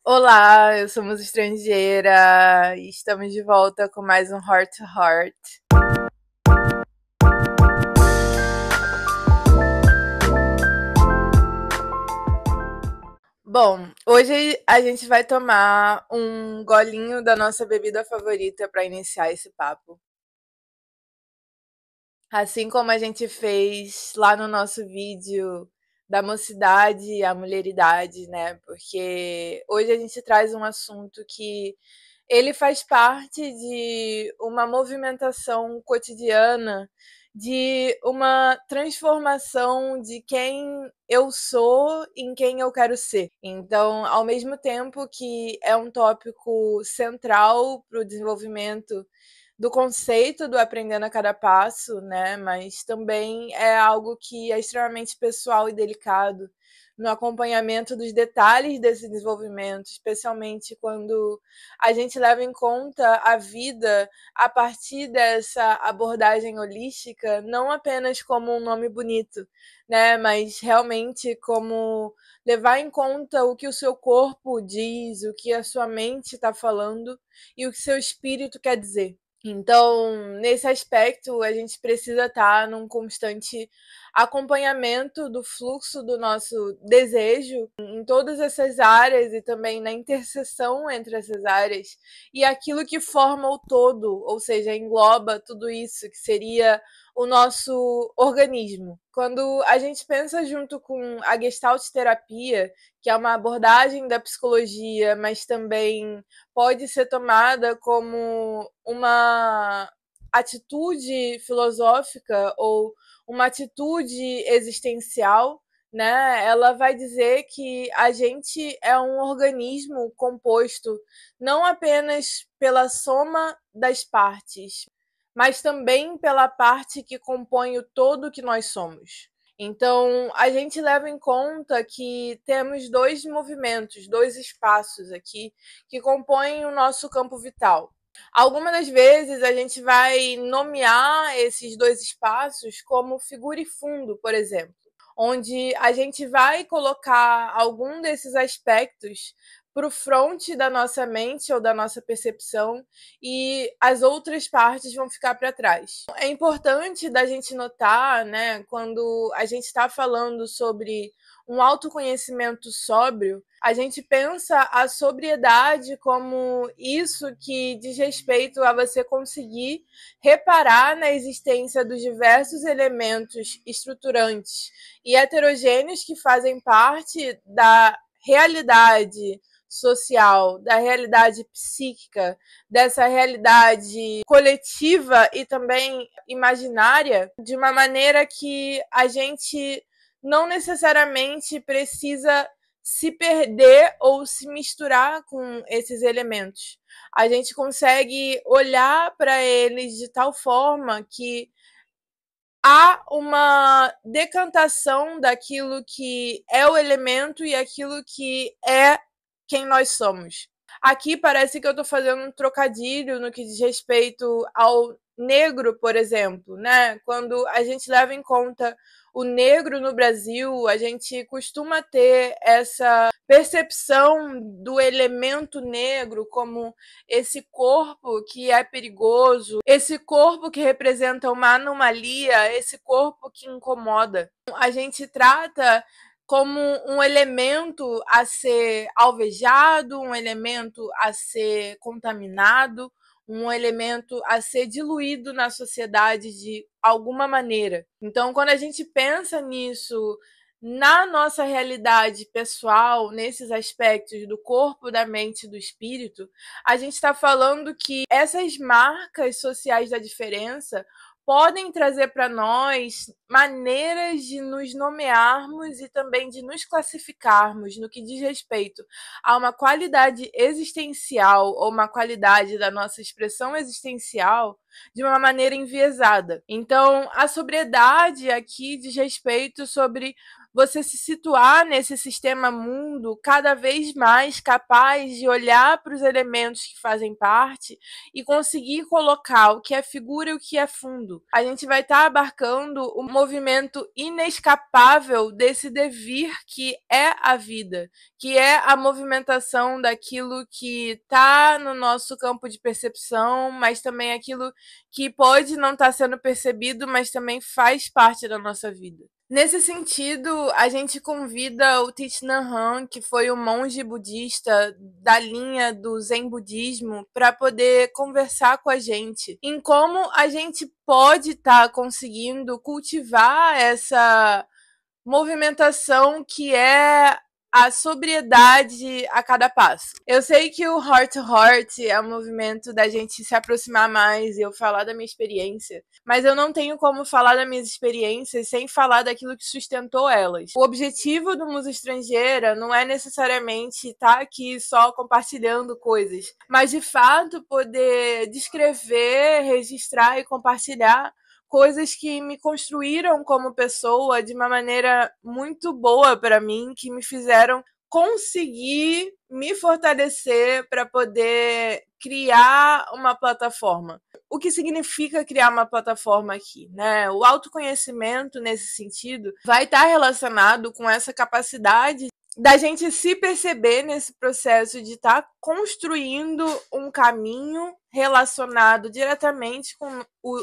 Olá, eu somos estrangeira e estamos de volta com mais um Heart to Heart. Bom, hoje a gente vai tomar um golinho da nossa bebida favorita para iniciar esse papo. Assim como a gente fez lá no nosso vídeo da mocidade e a mulheridade, né? Porque hoje a gente traz um assunto que ele faz parte de uma movimentação cotidiana, de uma transformação de quem eu sou em quem eu quero ser. Então, ao mesmo tempo que é um tópico central para o desenvolvimento do conceito do aprendendo a cada passo, né? Mas também é algo que é extremamente pessoal e delicado no acompanhamento dos detalhes desse desenvolvimento, especialmente quando a gente leva em conta a vida a partir dessa abordagem holística, não apenas como um nome bonito, né? Mas realmente como levar em conta o que o seu corpo diz, o que a sua mente está falando e o que seu espírito quer dizer. Então, nesse aspecto, a gente precisa estar num constante acompanhamento do fluxo do nosso desejo em todas essas áreas e também na interseção entre essas áreas e aquilo que forma o todo, ou seja, engloba tudo isso, que seria o nosso organismo. Quando a gente pensa junto com a Gestalt terapia, que é uma abordagem da psicologia, mas também pode ser tomada como uma atitude filosófica ou uma atitude existencial, né? Ela vai dizer que a gente é um organismo composto não apenas pela soma das partes, mas também pela parte que compõe o todo que nós somos. Então, a gente leva em conta que temos dois movimentos, dois espaços aqui que compõem o nosso campo vital. Algumas das vezes a gente vai nomear esses dois espaços como figura e fundo, por exemplo, onde a gente vai colocar algum desses aspectos para o front da nossa mente ou da nossa percepção e as outras partes vão ficar para trás. É importante da gente notar, né, quando a gente está falando sobre um autoconhecimento sóbrio, a gente pensa a sobriedade como isso que diz respeito a você conseguir reparar na existência dos diversos elementos estruturantes e heterogêneos que fazem parte da realidade social, da realidade psíquica, dessa realidade coletiva e também imaginária, de uma maneira que a gente não necessariamente precisa se perder ou se misturar com esses elementos. A gente consegue olhar para eles de tal forma que há uma decantação daquilo que é o elemento e aquilo que é quem nós somos. Aqui parece que eu estou fazendo um trocadilho no que diz respeito ao negro, por exemplo, né? Quando a gente leva em conta o negro no Brasil, a gente costuma ter essa percepção do elemento negro como esse corpo que é perigoso, esse corpo que representa uma anomalia, esse corpo que incomoda. A gente trata como um elemento a ser alvejado, um elemento a ser contaminado, um elemento a ser diluído na sociedade de alguma maneira. Então, quando a gente pensa nisso na nossa realidade pessoal, nesses aspectos do corpo, da mente e do espírito, a gente está falando que essas marcas sociais da diferença podem trazer para nós maneiras de nos nomearmos e também de nos classificarmos no que diz respeito a uma qualidade existencial ou uma qualidade da nossa expressão existencial de uma maneira enviesada. Então, a sobriedade aqui diz respeito sobre você se situar nesse sistema mundo cada vez mais capaz de olhar para os elementos que fazem parte e conseguir colocar o que é figura e o que é fundo. A gente vai estar abarcando o movimento inescapável desse devir que é a vida, que é a movimentação daquilo que está no nosso campo de percepção, mas também aquilo que pode não estar sendo percebido, mas também faz parte da nossa vida. Nesse sentido, a gente convida o Thich Nhat Hanh, que foi um monge budista da linha do Zen budismo, para poder conversar com a gente em como a gente pode estar conseguindo cultivar essa movimentação que é a sobriedade a cada passo. Eu sei que o Heart to Heart é um movimento da gente se aproximar mais e eu falar da minha experiência, mas eu não tenho como falar das minhas experiências sem falar daquilo que sustentou elas. O objetivo do Musa Estrangeira não é necessariamente estar aqui só compartilhando coisas, mas de fato poder descrever, registrar e compartilhar coisas que me construíram como pessoa de uma maneira muito boa para mim, que me fizeram conseguir me fortalecer para poder criar uma plataforma. O que significa criar uma plataforma aqui, né? O autoconhecimento, nesse sentido, vai estar relacionado com essa capacidade da gente se perceber nesse processo de estar construindo um caminho relacionado diretamente com o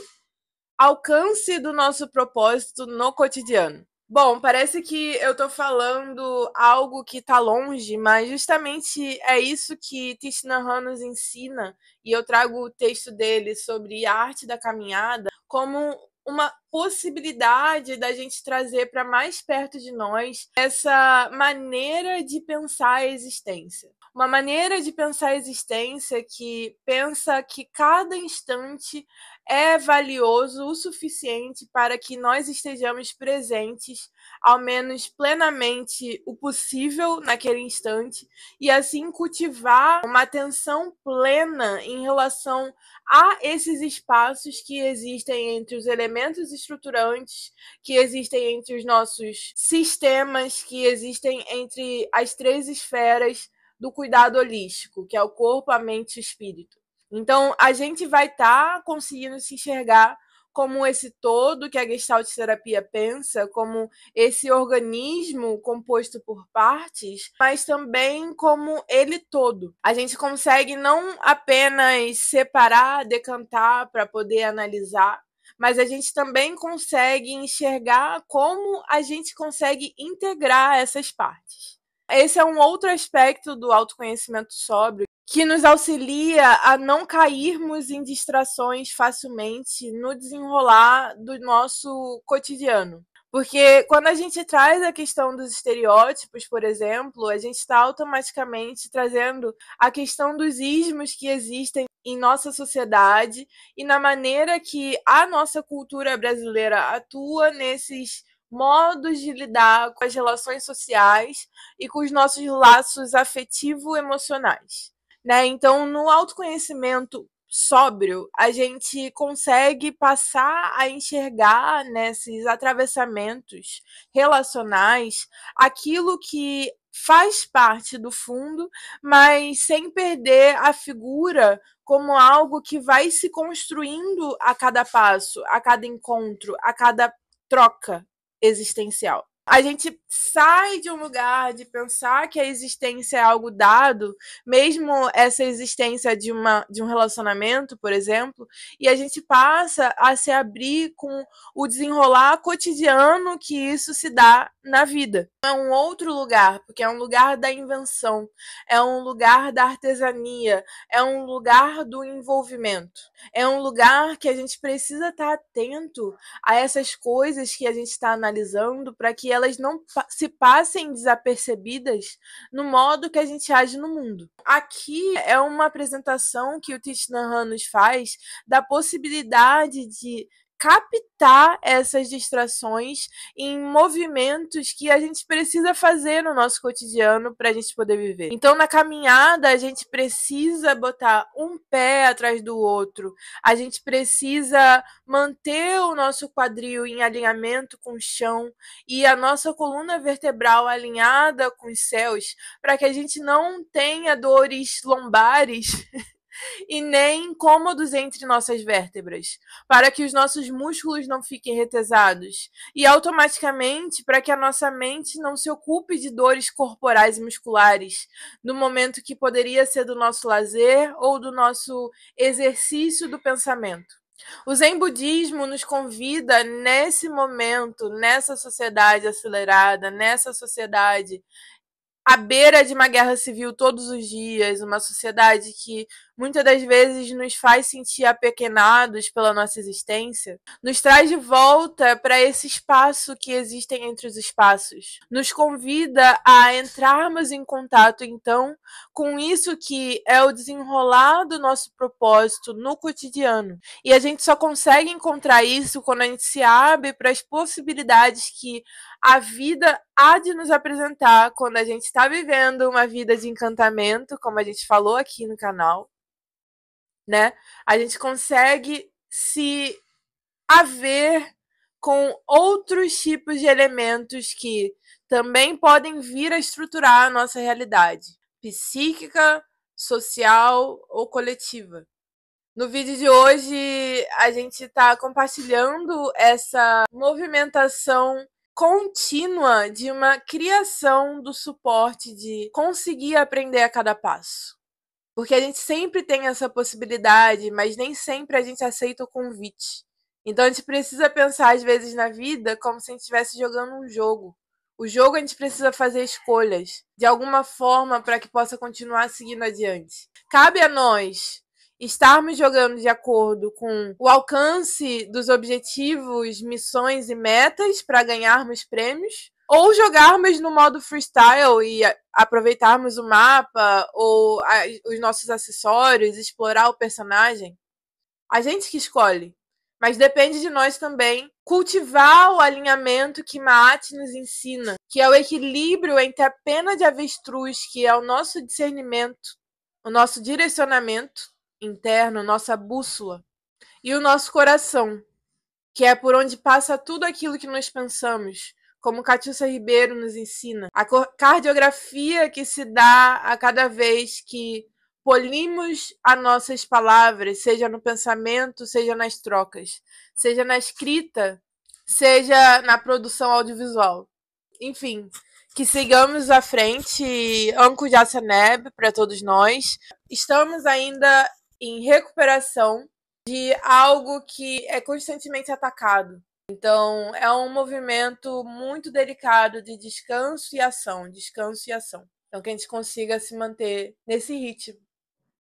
alcance do nosso propósito no cotidiano. Bom, parece que eu tô falando algo que tá longe, mas justamente é isso que Thich Nhat Hanh nos ensina, e eu trago o texto dele sobre a arte da caminhada como uma possibilidade da gente trazer para mais perto de nós essa maneira de pensar a existência. Uma maneira de pensar a existência que pensa que cada instante é valioso o suficiente para que nós estejamos presentes, ao menos plenamente o possível naquele instante, e assim cultivar uma atenção plena em relação a esses espaços que existem entre os elementos estruturantes, que existem entre os nossos sistemas, que existem entre as três esferas do cuidado holístico, que é o corpo, a mente e o espírito. Então, a gente vai estar conseguindo se enxergar como esse todo que a Gestalt terapia pensa, como esse organismo composto por partes, mas também como ele todo. A gente consegue não apenas separar, decantar para poder analisar, mas a gente também consegue enxergar como a gente consegue integrar essas partes. Esse é um outro aspecto do autoconhecimento sóbrio que nos auxilia a não cairmos em distrações facilmente no desenrolar do nosso cotidiano. Porque quando a gente traz a questão dos estereótipos, por exemplo, a gente está automaticamente trazendo a questão dos ismos que existem em nossa sociedade e na maneira que a nossa cultura brasileira atua nesses modos de lidar com as relações sociais e com os nossos laços afetivo-emocionais. Né? Então, no autoconhecimento sóbrio, a gente consegue passar a enxergar nesses atravessamentos relacionais aquilo que faz parte do fundo, mas sem perder a figura como algo que vai se construindo a cada passo, a cada encontro, a cada troca existencial. A gente sai de um lugar de pensar que a existência é algo dado, mesmo essa existência de um relacionamento, por exemplo, e a gente passa a se abrir com o desenrolar cotidiano que isso se dá na vida. É um outro lugar, porque é um lugar da invenção, é um lugar da artesania, é um lugar do envolvimento, é um lugar que a gente precisa estar atento a essas coisas que a gente está analisando para que elas não se passem desapercebidas no modo que a gente age no mundo. Aqui é uma apresentação que o Thich Nhat Hanh nos faz da possibilidade de captar essas distrações em movimentos que a gente precisa fazer no nosso cotidiano para a gente poder viver. Então, na caminhada, a gente precisa botar um pé atrás do outro, a gente precisa manter o nosso quadril em alinhamento com o chão e a nossa coluna vertebral alinhada com os céus, para que a gente não tenha dores lombares e nem incômodos entre nossas vértebras, para que os nossos músculos não fiquem retesados e automaticamente para que a nossa mente não se ocupe de dores corporais e musculares no momento que poderia ser do nosso lazer ou do nosso exercício do pensamento. O Zen Budismo nos convida nesse momento, nessa sociedade acelerada, nessa sociedade à beira de uma guerra civil todos os dias, uma sociedade que muitas das vezes nos faz sentir apequenados pela nossa existência, nos traz de volta para esse espaço que existe entre os espaços. Nos convida a entrarmos em contato, então, com isso que é o desenrolar do nosso propósito no cotidiano. E a gente só consegue encontrar isso quando a gente se abre para as possibilidades que a vida há de nos apresentar quando a gente está vivendo uma vida de encantamento, como a gente falou aqui no canal, né? A gente consegue se haver com outros tipos de elementos que também podem vir a estruturar a nossa realidade psíquica, social ou coletiva. No vídeo de hoje, a gente está compartilhando essa movimentação contínua de uma criação do suporte de conseguir aprender a cada passo. Porque a gente sempre tem essa possibilidade, mas nem sempre a gente aceita o convite. Então a gente precisa pensar, às vezes, na vida como se a gente estivesse jogando um jogo. O jogo a gente precisa fazer escolhas, de alguma forma, para que possa continuar seguindo adiante. Cabe a nós estarmos jogando de acordo com o alcance dos objetivos, missões e metas para ganharmos prêmios, ou jogarmos no modo freestyle e aproveitarmos o mapa ou os nossos acessórios, explorar o personagem. A gente que escolhe. Mas depende de nós também cultivar o alinhamento que Maat nos ensina, que é o equilíbrio entre a pena de avestruz, que é o nosso discernimento, o nosso direcionamento interno, nossa bússola, e o nosso coração, que é por onde passa tudo aquilo que nós pensamos, como Catiúcia Ribeiro nos ensina. A cardiografia que se dá a cada vez que polimos as nossas palavras, seja no pensamento, seja nas trocas, seja na escrita, seja na produção audiovisual. Enfim, que sigamos à frente. Anko Jasaneb para todos nós. Estamos ainda em recuperação de algo que é constantemente atacado. Então, é um movimento muito delicado de descanso e ação, descanso e ação. Então, que a gente consiga se manter nesse ritmo.